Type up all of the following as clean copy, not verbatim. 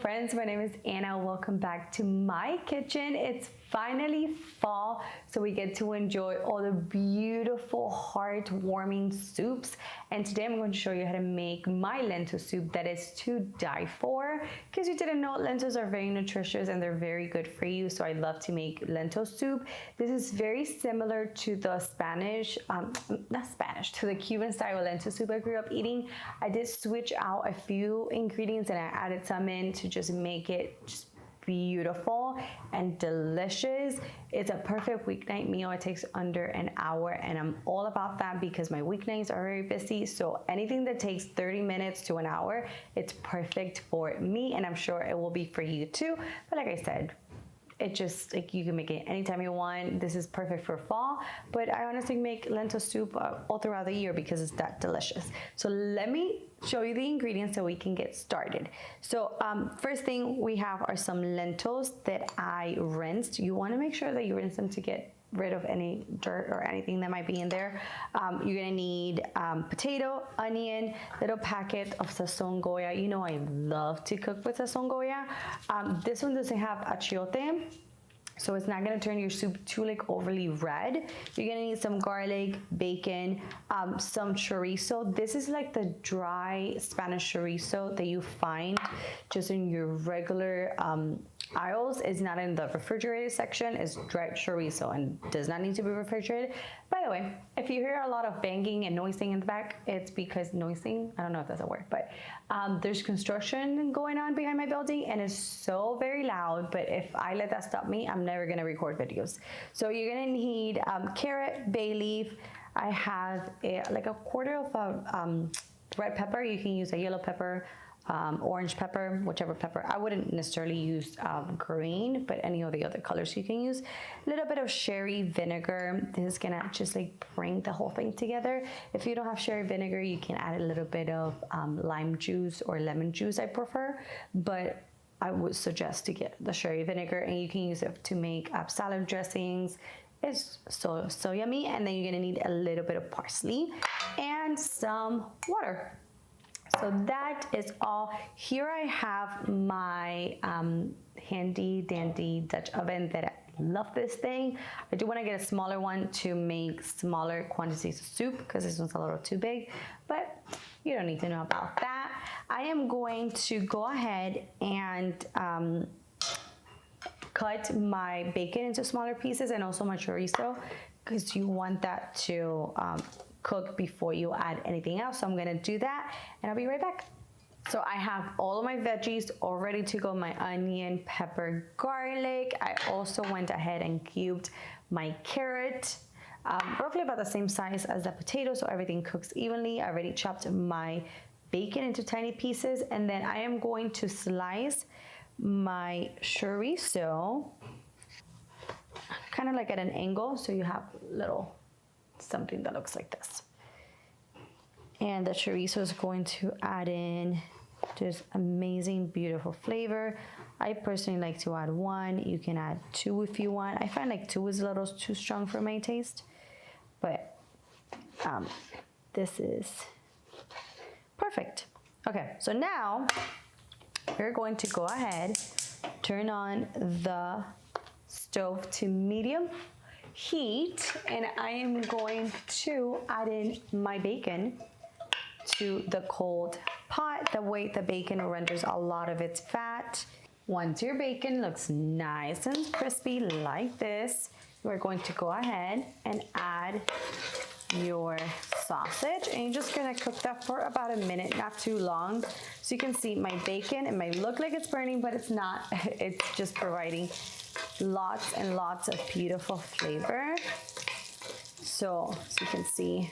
friends, my name is Anna. Welcome back to my kitchen. It's finally fall, so we get to enjoy all the beautiful, heartwarming soups. And today I'm going to show you how to make my lentil soup that is to die for. Because you didn't know, lentils are very nutritious and they're very good for you, so I love to make lentil soup. This is very similar to the to the Cuban style lentil soup I grew up eating. I did switch out a few ingredients and I added some in to just make it just beautiful and delicious. It's a perfect weeknight meal. It takes under an hour and I'm all about that because my weeknights are very busy. So anything that takes 30 minutes to an hour, it's perfect for me, and I'm sure it will be for you too. But like I said, it just, like, you can make it anytime you want. This is perfect for fall, but I honestly make lentil soup all throughout the year because it's that delicious. So let me show you the ingredients so we can get started. So first thing we have are some lentils that I rinsed. You want to make sure that you rinse them to get rid of any dirt or anything that might be in there. You're gonna need potato, onion, little packet of sazon goya. You know I love to cook with sazon goya. This one doesn't have achiote, so it's not gonna turn your soup too like overly red. You're gonna need some garlic, bacon, some chorizo. This is like the dry Spanish chorizo that you find just in your regular aisles. Is not in the refrigerated section. It's dry chorizo and does not need to be refrigerated. By the way, if you hear a lot of banging and noising in the back, it's because noising, I don't know if that's a word, but there's construction going on behind my building and it's so very loud, but if I let that stop me, I'm never gonna record videos. So you're gonna need carrot, bay leaf. I have like a quarter of a red pepper. You can use a yellow pepper, orange pepper, whichever pepper. I wouldn't necessarily use green, but any of the other colors you can use. A little bit of sherry vinegar. This is gonna just like bring the whole thing together. If you don't have sherry vinegar, you can add a little bit of lime juice or lemon juice, I prefer, but I would suggest to get the sherry vinegar, and you can use it to make salad dressings. It's so yummy. And then you're gonna need a little bit of parsley and some water. So that is all. Here I have my handy dandy Dutch oven that I love this thing. I do want to get a smaller one to make smaller quantities of soup because this one's a little too big, but you don't need to know about that. I am going to go ahead and cut my bacon into smaller pieces and also my chorizo because you want that to cook before you add anything else. So I'm gonna do that and I'll be right back. So I have all of my veggies all ready to go. My onion, pepper, garlic. I also went ahead and cubed my carrot, roughly about the same size as the potato, so everything cooks evenly. I already chopped my bacon into tiny pieces, and then I am going to slice my chorizo kind of like at an angle, so you have little something that looks like this. And the chorizo is going to add in just amazing, beautiful flavor. I personally like to add one. You can add two if you want. I find like two is a little too strong for my taste, but this is perfect. Okay, so now we're going to go ahead, turn on the stove to medium heat, and I am going to add in my bacon to the cold pot. The way the bacon renders a lot of its fat. Once your bacon looks nice and crispy like this, we're going to go ahead and add your sausage, and you're just gonna cook that for about a minute, not too long. So you can see my bacon, it might look like it's burning, but it's not. It's just providing lots and lots of beautiful flavor. So you can see,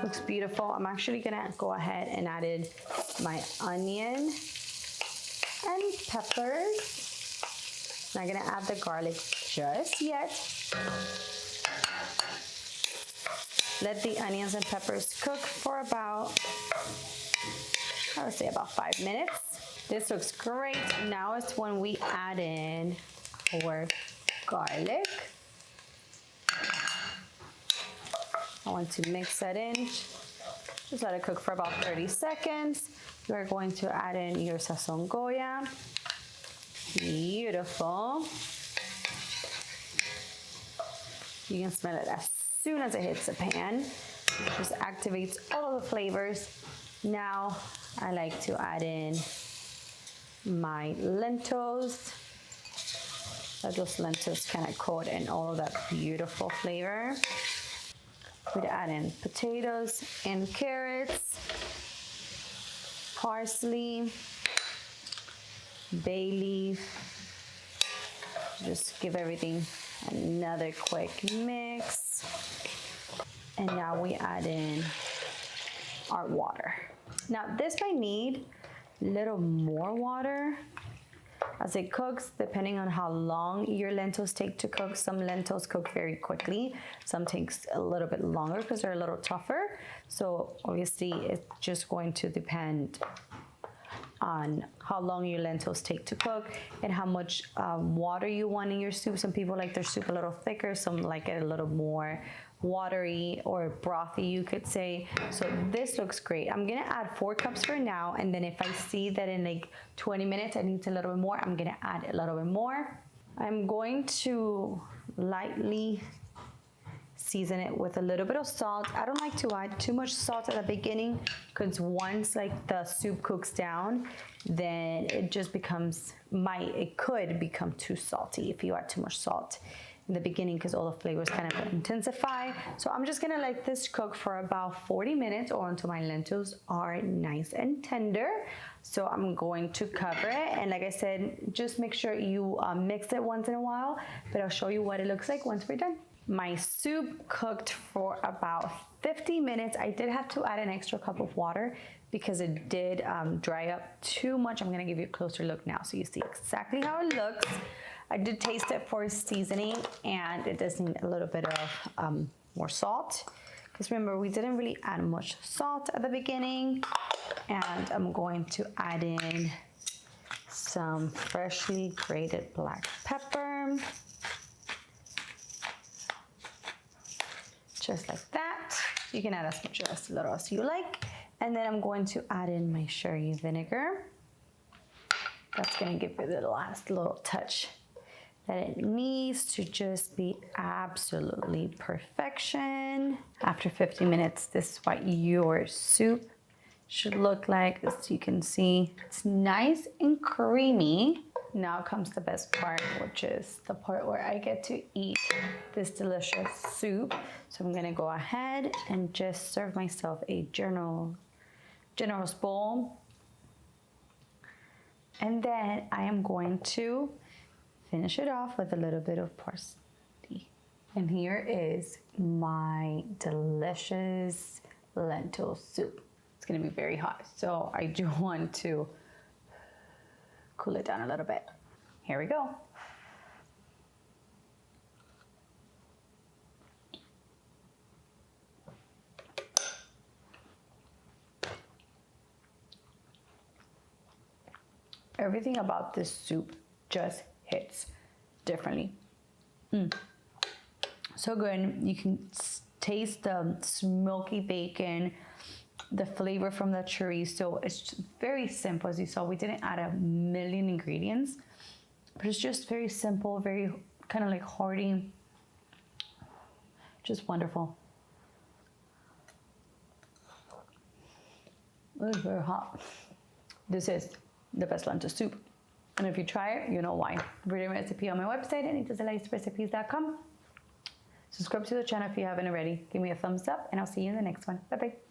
looks beautiful. I'm actually gonna go ahead and add in my onion and peppers. Not gonna add the garlic just yet. Let the onions and peppers cook for about, I would say about 5 minutes. This looks great. Now is when we add in our garlic. I want to mix that in. Just let it cook for about 30 seconds. You're going to add in your sazon goya. Beautiful. You can smell it as soon as it hits the pan. Just activates all of the flavors. Now I like to add in my lentils. Let those lentils kind of coat in all of that beautiful flavor. We'd add in potatoes and carrots, parsley, bay leaf. Just give everything another quick mix. And now we add in our water. Now this might need a little more water as it cooks, depending on how long your lentils take to cook. Some lentils cook very quickly. Some takes a little bit longer because they're a little tougher. So obviously it's just going to depend on how long your lentils take to cook and how much water you want in your soup. Some people like their soup a little thicker, some like it a little more watery or brothy, you could say. So this looks great. I'm gonna add 4 cups for now, and then if I see that in like 20 minutes I need a little bit more, I'm gonna add a little bit more. I'm going to lightly season it with a little bit of salt. I don't like to add too much salt at the beginning because once like the soup cooks down, then it just becomes, it could become too salty if you add too much salt in the beginning because all the flavors kind of intensify. So I'm just gonna let this cook for about 40 minutes or until my lentils are nice and tender. So I'm going to cover it, and like I said, just make sure you mix it once in a while, but I'll show you what it looks like once we're done. My soup cooked for about 50 minutes. I did have to add an extra cup of water because it did dry up too much. I'm gonna give you a closer look now so you see exactly how it looks. I did taste it for seasoning, and it does need a little bit of more salt. Because remember, we didn't really add much salt at the beginning. And I'm going to add in some freshly grated black pepper. Just like that. You can add as much or as little as you like. And then I'm going to add in my sherry vinegar. That's gonna give it the last little touch that it needs to just be absolutely perfection. After 50 minutes, this is what your soup should look like. As you can see, it's nice and creamy. Now comes the best part, which is the part where I get to eat this delicious soup. So I'm gonna go ahead and just serve myself a generous bowl. And then I am going to finish it off with a little bit of parsley. And here is my delicious lentil soup. It's gonna be very hot, so I do want to cool it down a little bit. Here we go. Everything about this soup just hits differently. So good. You can taste the smoky bacon, the flavor from the chorizo. It's just very simple. As you saw, we didn't add a million ingredients, but it's just very simple, very kind of like hearty, just wonderful. It's very hot. This is the best lentil soup. And if you try it, you know why. Written recipe on my website, anitasrecipes.com. Subscribe to the channel if you haven't already. Give me a thumbs up, and I'll see you in the next one. Bye-bye.